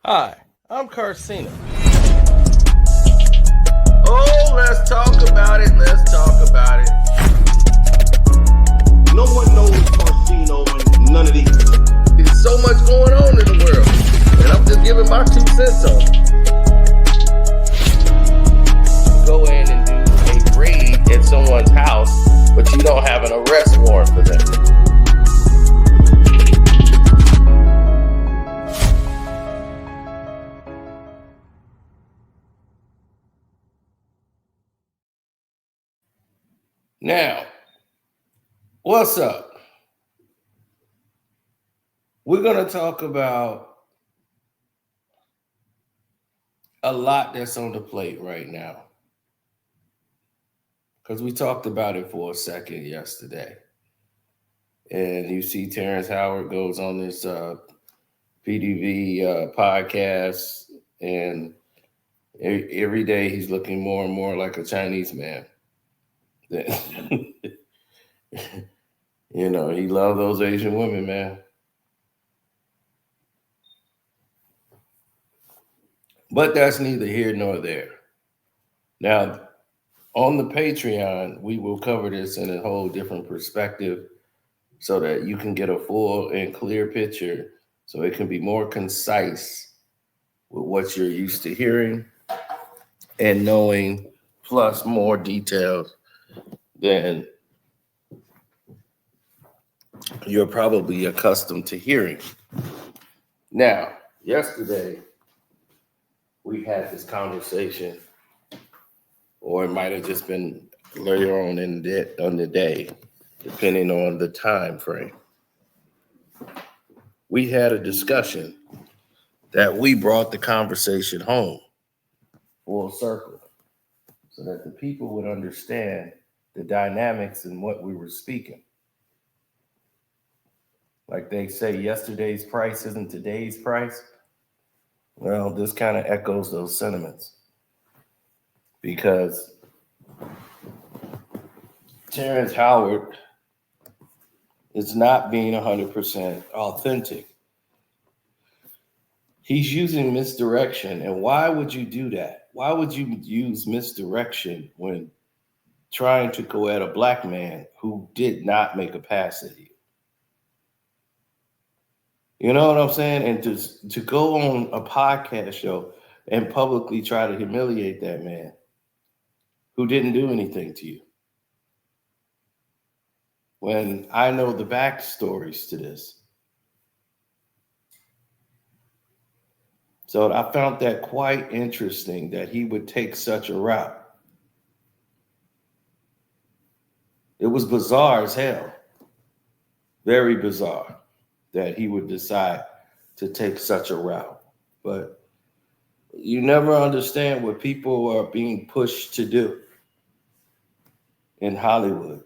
Hi, I'm Karceno. Oh, let's talk about it. Let's talk about it. No one knows Karceno and none of these. There's so much going on in the world, and I'm just giving my 2 cents on it. Go in and do a raid at someone's house, but you don't have an arrest warrant for them. Now, what's up? We're going to talk about a lot that's on the plate right now, because we talked about it for a second yesterday. And you see Terrence Howard goes on this PDV podcast, and every day he's looking more and more like a Chinese man. You know, he loves those Asian women, man. But that's neither here nor there. Now, on the Patreon, we will cover this in a whole different perspective so that you can get a full and clear picture, so it can be more concise with what you're used to hearing and knowing, plus more details than you're probably accustomed to hearing. Now, yesterday, we had this conversation, or it might have just been later on in the day, depending on the time frame. We had a discussion that we brought the conversation home full circle so that the people would understand the dynamics in what we were speaking. Like they say, yesterday's price isn't today's price. Well, this kind of echoes those sentiments, because Terrence Howard is not being 100% authentic. He's using misdirection. And why would you do that? Why would you use misdirection when trying to go at a black man who did not make a pass at you? You know what I'm saying? And to go on a podcast show and publicly try to humiliate that man who didn't do anything to you, when I know the backstories to this. So I found that quite interesting that he would take such a route. It was bizarre as hell. Very bizarre that he would decide to take such a route. But you never understand what people are being pushed to do in Hollywood.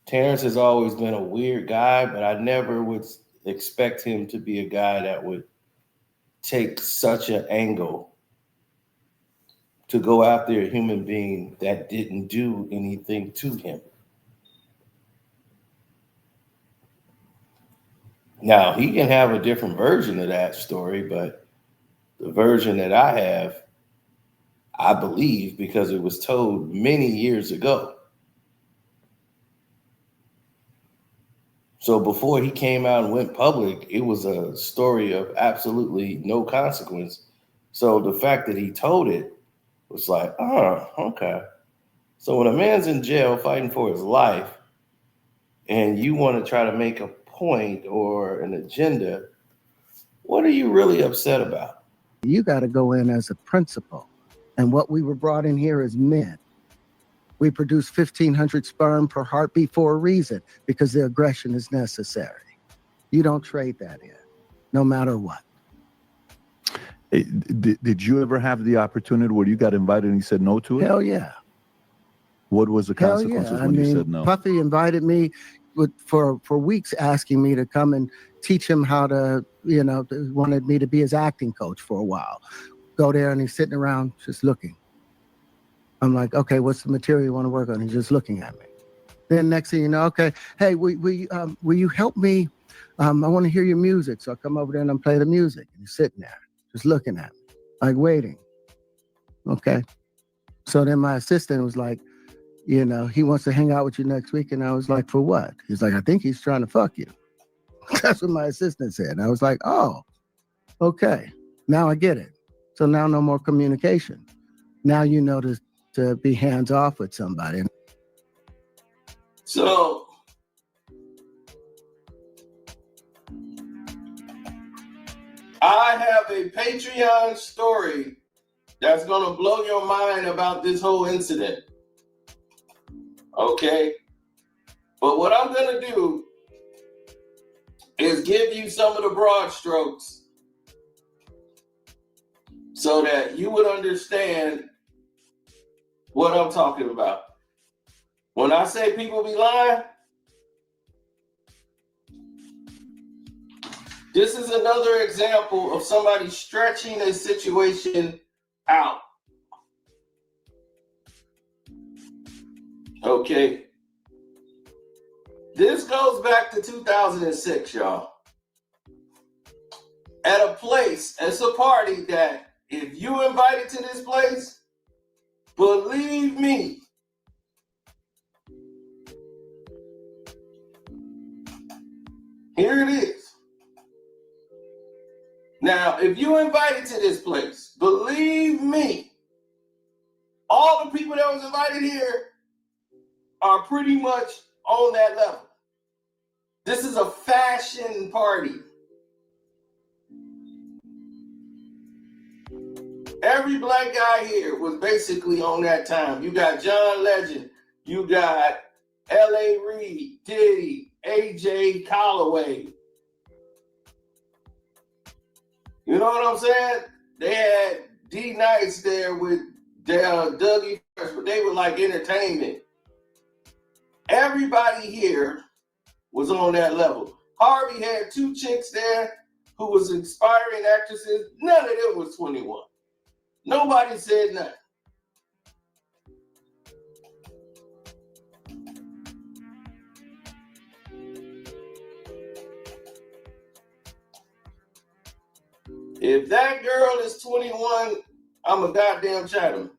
Terrence has always been a weird guy, but I never would expect him to be a guy that would take such an angle to go after a human being that didn't do anything to him. Now, he can have a different version of that story, but the version that I have, I believe, because it was told many years ago. So before he came out and went public, it was a story of absolutely no consequence. So the fact that he told it was like, oh, okay. So when a man's in jail fighting for his life and you want to try to make a point or an agenda, what are you really upset about? You got to go in as a principal. And what we were brought in here as men. We produce 1,500 sperm per heartbeat for a reason, because the aggression is necessary. You don't trade that in, no matter what. Hey, did you ever have the opportunity where you got invited and you said no to it? Hell yeah. What was the consequences when you said no? Puffy invited me for weeks, asking me to come and teach him how to, wanted me to be his acting coach for a while. Go there and he's sitting around just looking. I'm like, okay, what's the material you want to work on? He's just looking at me. Then next thing you know, okay, hey, will you help me? I want to hear your music. So I come over there and I'm playing the music. And he's sitting there, just looking at me, like waiting. Okay. So then my assistant was like, you know, he wants to hang out with you next week. And I was like, for what? He's like, I think he's trying to fuck you. That's what my assistant said. And I was like, oh, okay. Now I get it. So now no more communication. Now you know to be hands off with somebody. So I have a Patreon story that's going to blow your mind about this whole incident. Okay? But what I'm going to do is give you some of the broad strokes so that you would understand what I'm talking about. When I say people be lying, this is another example of somebody stretching a situation out. Okay. This goes back to 2006, y'all. At a place, it's a party that if you invited to this place, believe me, here it is. Now, if you invited to this place, believe me, all the people that was invited here are pretty much on that level. This is a fashion party. Every black guy here was basically on that time. You got John Legend, you got L.A. Reid, Diddy, A.J. Calloway. You know what I'm saying? They had D Nights there with Dougie Fresh, but they were like entertainment. Everybody here was on that level. Harvey had 2 chicks there who was inspiring actresses. None of them was 21. Nobody said nothing. If that girl is 21, I'm a goddamn Chinaman.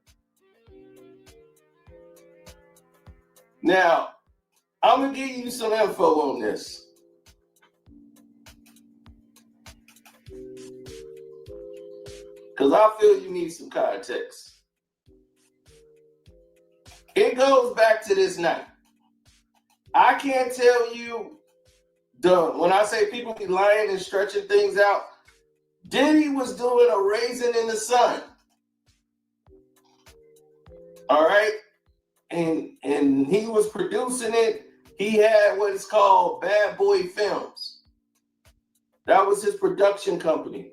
Now, I'm going to give you some info on this. Because I feel you need some context. It goes back to this night. I can't tell you, when I say people be lying and stretching things out, Diddy was doing a Raisin in the Sun. All right? And he was producing it. He had what is called Bad Boy Films. That was his production company.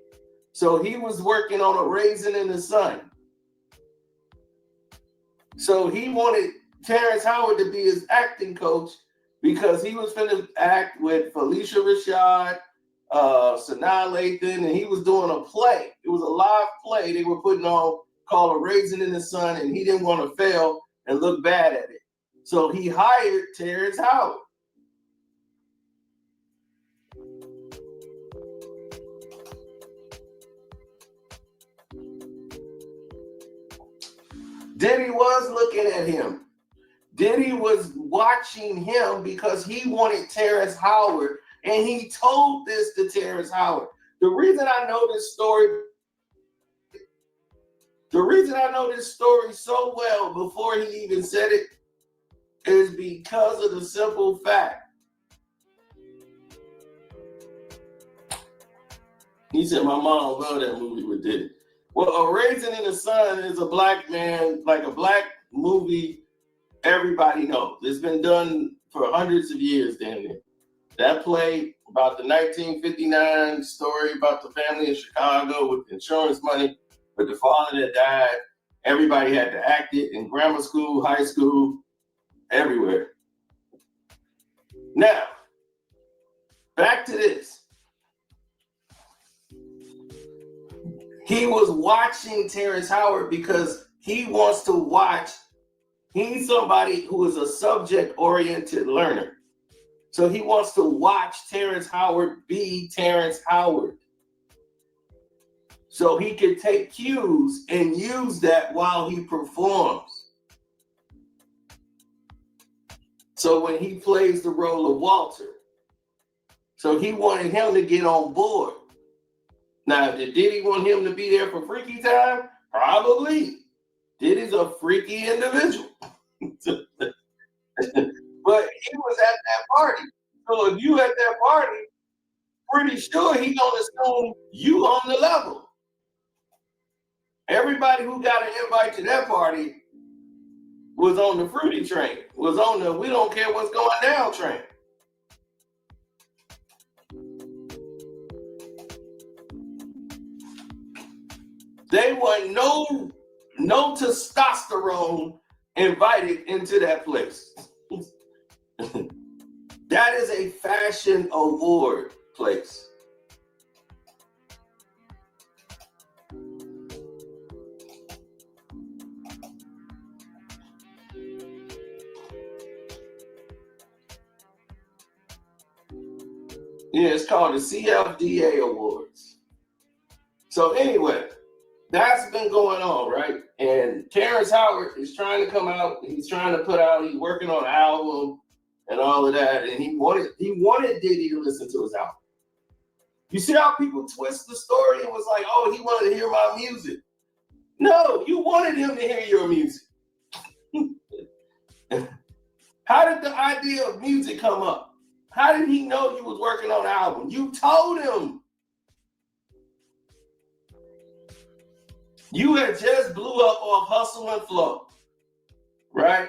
So he was working on a Raisin in the Sun. So he wanted Terrence Howard to be his acting coach because he was finna act with Felicia Rashad, Sanaa Lathan, and he was doing a play. It was a live play they were putting on called A Raisin in the Sun, and he didn't want to fail and look bad at it. So he hired Terrence Howard. Diddy was looking at him. Diddy was watching him because he wanted Terrence Howard, and he told this to Terrence Howard. The reason I know this story so well before he even said it is because of the simple fact. He said, my mom loved that movie with Diddy. Well, A Raisin in the Sun is a black man, like a black movie everybody knows. It's been done for hundreds of years, damn near. That play about the 1959 story about the family in Chicago with insurance money, but the father that died, everybody had to act it in grammar school, high school, everywhere. Now, back to this. He was watching Terrence Howard because he wants to watch. He's somebody who is a subject-oriented learner. So he wants to watch Terrence Howard be Terrence Howard. so he could take cues and use that while he performs. So when he plays the role of Walter, so he wanted him to get on board. Now, did Diddy want him to be there for freaky time? Probably. Diddy's a freaky individual. But he was at that party. So if you at that party, pretty sure he gonna assume you on the level. Everybody who got an invite to that party was on the fruity train, was on the we don't care what's going down train. They want no testosterone invited into that place. That is a fashion award place. Yeah, it's called the CFDA Awards. So anyway, that's been going on, right? And Terrence Howard is trying to come out. He's trying to put out. He's working on an album and all of that. And he wanted Diddy to listen to his album. You see how people twist the story and was like, "Oh, he wanted to hear my music." No, you wanted him to hear your music. How did the idea of music come up? How did he know you was working on an album? You told him. You had just blew up off Hustle and Flow, right?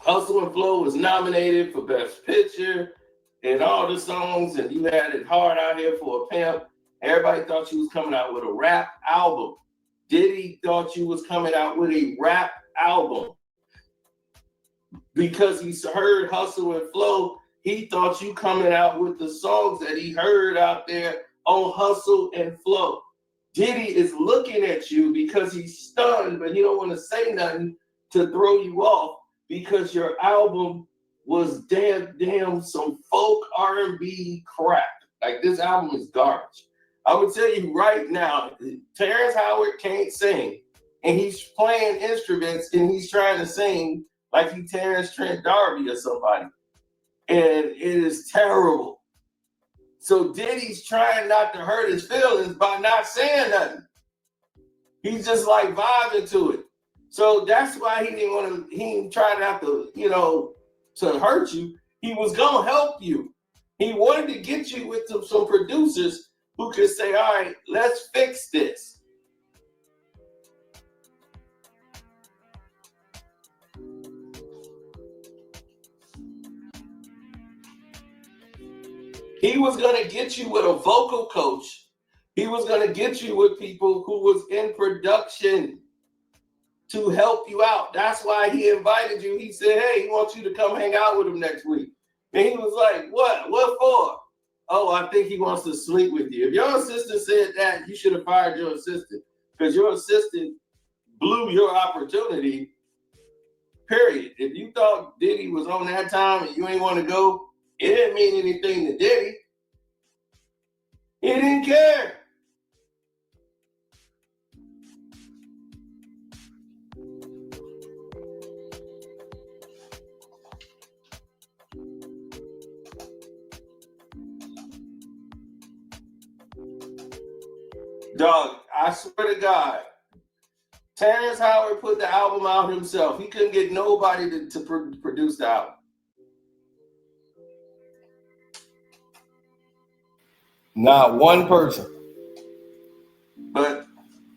Hustle and Flow was nominated for Best Picture and all the songs, and you had it hard out here for a pimp. Everybody thought you was coming out with a rap album. Diddy thought you was coming out with a rap album. Because he heard Hustle and Flow, he thought you coming out with the songs that he heard out there on Hustle and Flow. Diddy is looking at you because he's stunned, but he don't want to say nothing to throw you off because your album was damn some folk R&B crap. Like, this album is garbage. I would tell you right now, Terrence Howard can't sing, and he's playing instruments and he's trying to sing like he Terrence Trent D'Arby or somebody. And it is terrible. So Diddy's trying not to hurt his feelings by not saying nothing. He's just like vibing to it. So that's why he didn't try not to, to hurt you. He was going to help you. He wanted to get you with some producers who could say, all right, let's fix this. He was going to get you with a vocal coach. He was going to get you with people who was in production to help you out. That's why he invited you. He said, hey, he wants you to come hang out with him next week. And he was like, what? What for? Oh, I think he wants to sleep with you. If your assistant said that, you should have fired your assistant because your assistant blew your opportunity, period. If you thought Diddy was on that time and you ain't want to go, it didn't mean anything to Diddy. He didn't care. Dog, I swear to God, Terrence Howard put the album out himself. He couldn't get nobody to produce the album. Not one person. But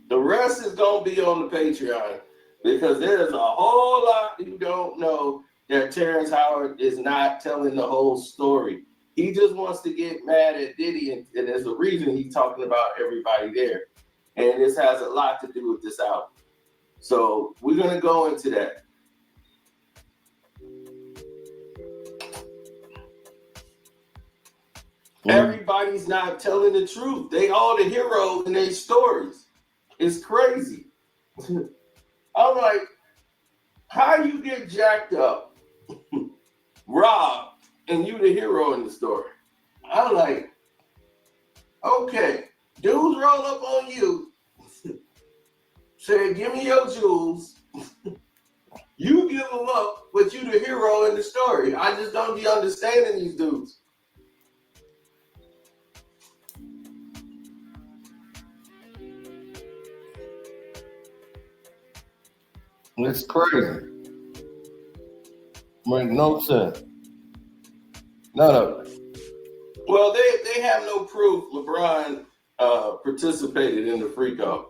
the rest is going to be on the Patreon because there's a whole lot you don't know that Terrence Howard is not telling the whole story. He just wants to get mad at Diddy, and there's a reason he's talking about everybody there. And this has a lot to do with this album. So we're going to go into that. Everybody's not telling the truth. They all the hero in their stories. It's crazy. I'm like, how you get jacked up, robbed, and you the hero in the story? I'm like, okay, Dudes roll up on you, say, give me your jewels. You give them up, but you the hero in the story. I just don't be understanding these dudes. It's crazy. Make no sense. None of it. Well, they have no proof LeBron participated in the freak off.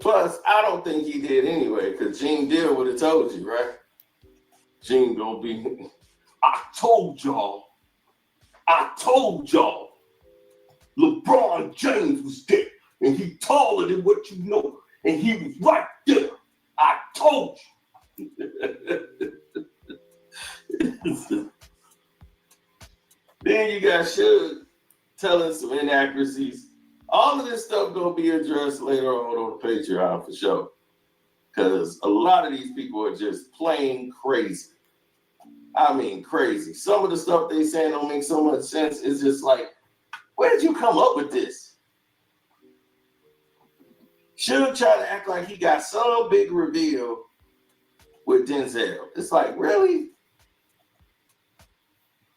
Plus, I don't think he did anyway, because Gene Deal would have told you, right? Gene gonna be, I told y'all, LeBron James was there, and he taller than what you know, and he was right there. I told you. Then you got Suge telling some inaccuracies. All of this stuff gonna be addressed later on the Patreon for sure. Because a lot of these people are just plain crazy. I mean, crazy. Some of the stuff they saying don't make so much sense. It's just like, where did you come up with this? Suge try to act like he got some big reveal with Denzel. It's like, really?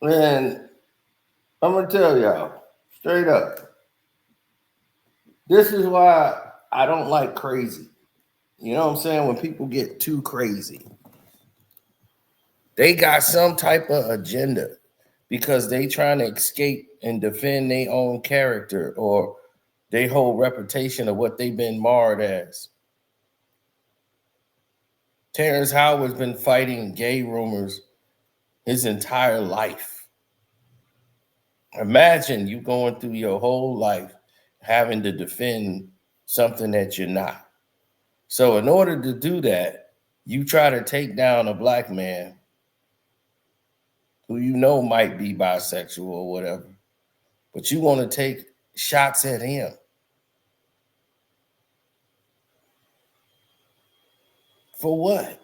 And I'm gonna tell y'all straight up. This is why I don't like crazy. You know what I'm saying? When people get too crazy, they got some type of agenda because they trying to escape and defend their own character or their whole reputation of what they've been marred as. Terrence Howard's been fighting gay rumors his entire life. Imagine you going through your whole life having to defend something that you're not. So in order to do that, you try to take down a black man who you know might be bisexual or whatever, but you want to take shots at him. For what?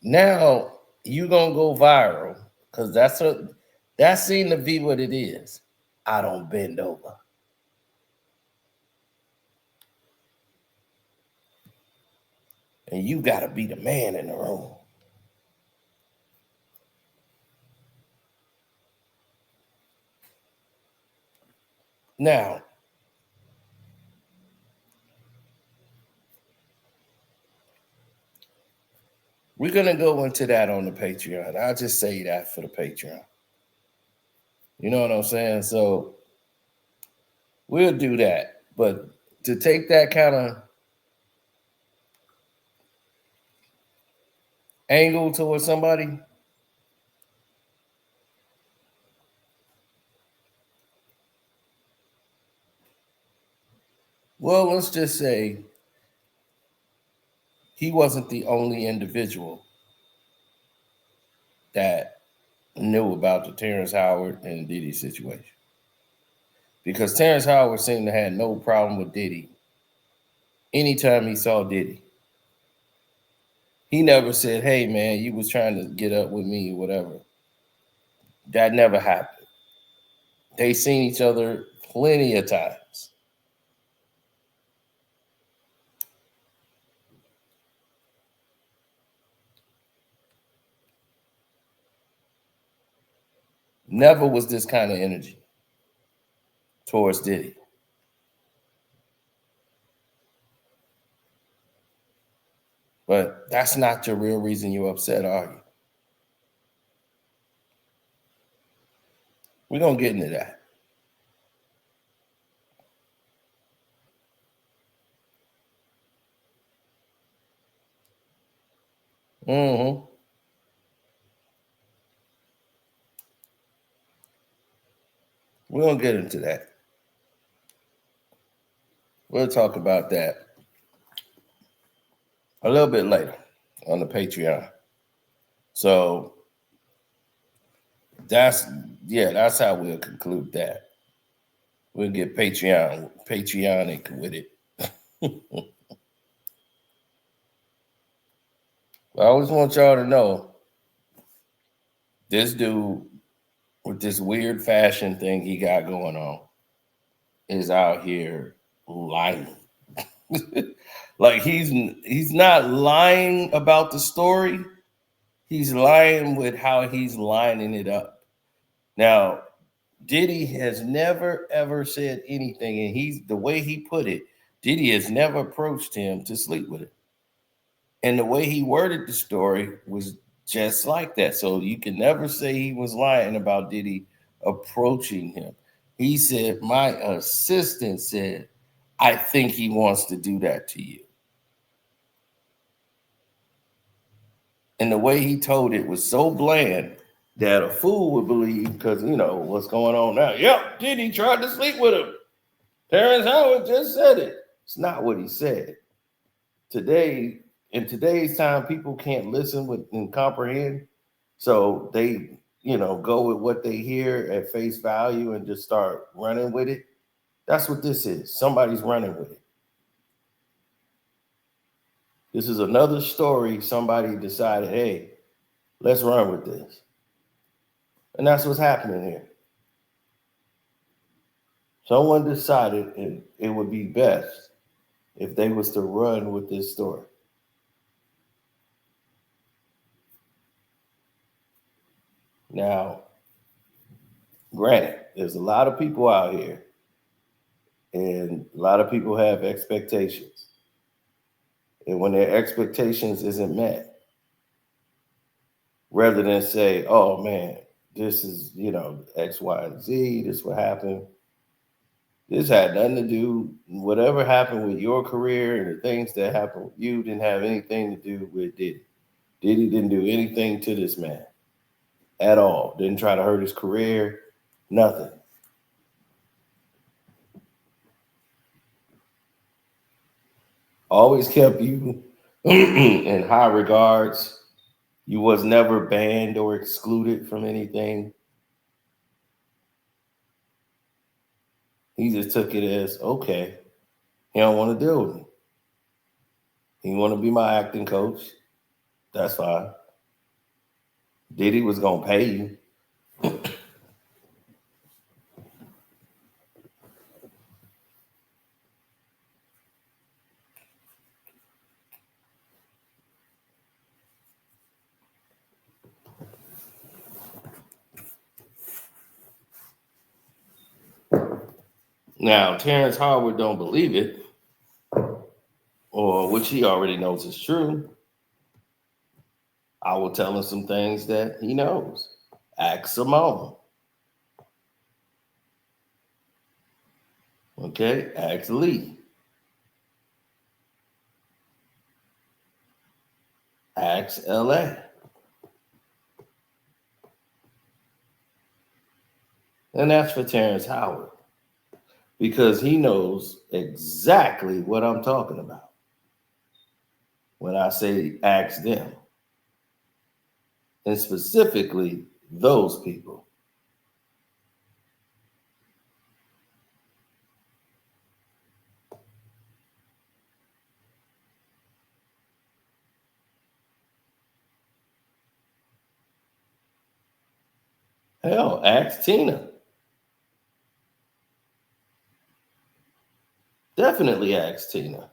Now you gonna go viral because that seemed to be what it is. I don't bend over. And you gotta be the man in the room. Now, we're gonna go into that on the Patreon. I'll just say that for the Patreon. You know what I'm saying? So we'll do that. But to take that kind of angle towards somebody, well, let's just say he wasn't the only individual that knew about the Terrence Howard and Diddy situation. Because Terrence Howard seemed to have no problem with Diddy anytime he saw Diddy. He never said, hey, man, you was trying to get up with me or whatever. That never happened. They seen each other plenty of times. Never was this kind of energy towards Diddy. But that's not the real reason you're upset, are you? We're going to get into that. Mm-hmm. We're going to get into that. We'll talk about that a little bit later on the Patreon. So that's how we'll conclude that. We'll get Patreonic with it. I always want y'all to know this dude with this weird fashion thing he got going on is out here lying. Like he's not lying about the story. He's lying with how he's lining it up. Now, Diddy has never ever said anything, and he's the way he put it, Diddy has never approached him to sleep with him. And the way he worded the story was just like that. So you can never say he was lying about Diddy approaching him. He said, my assistant said, I think he wants to do that to you. And the way he told it was so bland that a fool would believe, because you know what's going on now. Yep, Diddy tried to sleep with him. Terrence Howard just said it. It's not what he said. Today, in today's time, people can't listen and comprehend. So they, go with what they hear at face value and just start running with it. That's what this is. Somebody's running with it. This is another story. Somebody decided, hey, let's run with this. And that's what's happening here. Someone decided it would be best if they was to run with this story. Now, granted, there's a lot of people out here, and a lot of people have expectations. And when their expectations isn't met, rather than say, oh man, this is, X, Y, and Z, this is what happened. This had nothing to do, whatever happened with your career and the things that happened with you didn't have anything to do with Diddy. Diddy didn't do anything to this man at all. Didn't try to hurt his career, nothing. Always kept you in high regards. You was never banned or excluded from anything. He just took it as, okay, he don't want to deal with me. He want to be my acting coach. That's fine. Diddy was going to pay you. Now, Terrence Howard don't believe it, or which he already knows is true. I will tell him some things that he knows. Ask Simone. Okay, ask Lee. Ask LA. And that's for Terrence Howard, because he knows exactly what I'm talking about when I say ask them, and specifically those people. Hell, ask Tina. Definitely ask Tina.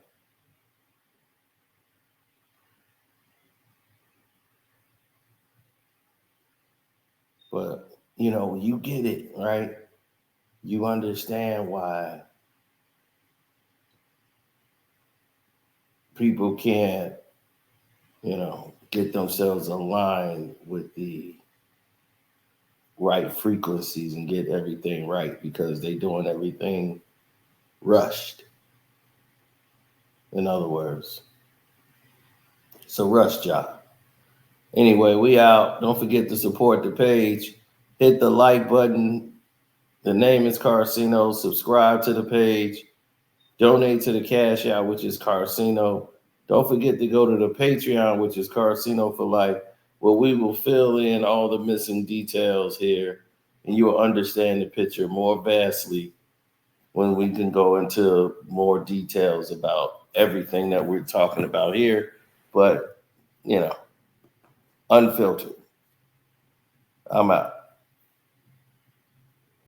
But, you get it, right? You understand why people can't, get themselves aligned with the right frequencies and get everything right, because they doing everything rushed. In other words, it's a rush job. Anyway, we out. Don't forget to support the page. Hit the like button. The name is Karceno. Subscribe to the page. Donate to the Cash App, which is Karceno. Don't forget to go to the Patreon, which is Karceno for Life. Well, we will fill in all the missing details here, and you will understand the picture more vastly when we can go into more details about everything that we're talking about here, but, unfiltered. I'm out.